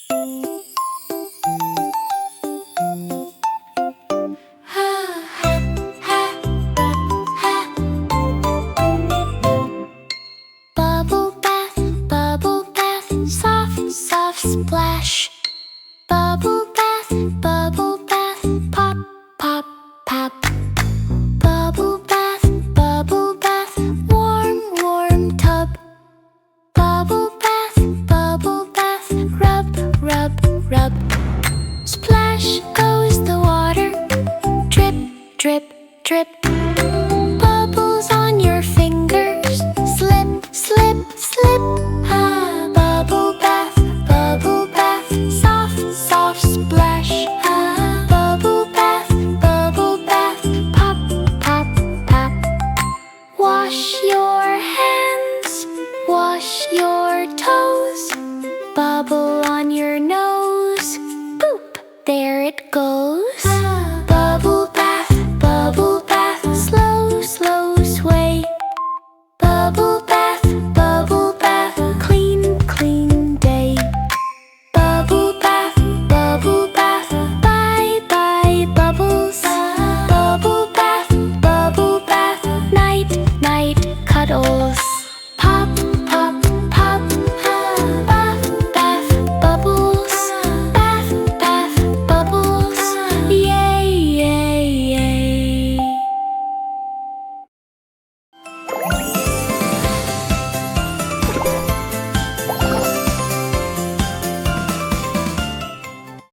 Bubble bath, soft, soft splash. Bubble bath, pop, pop, pop. Bubble bath, warm, warm tub. Bubble bath, rub, rub, rub. Splash goes the water, drip, drip, drip. Bubbles on your fingers, slip, slip, slip. Ah, bubble bath, soft, soft splash. Ah, bubble bath, pop, pop, pop. Wash your hands, wash your toes. Bubble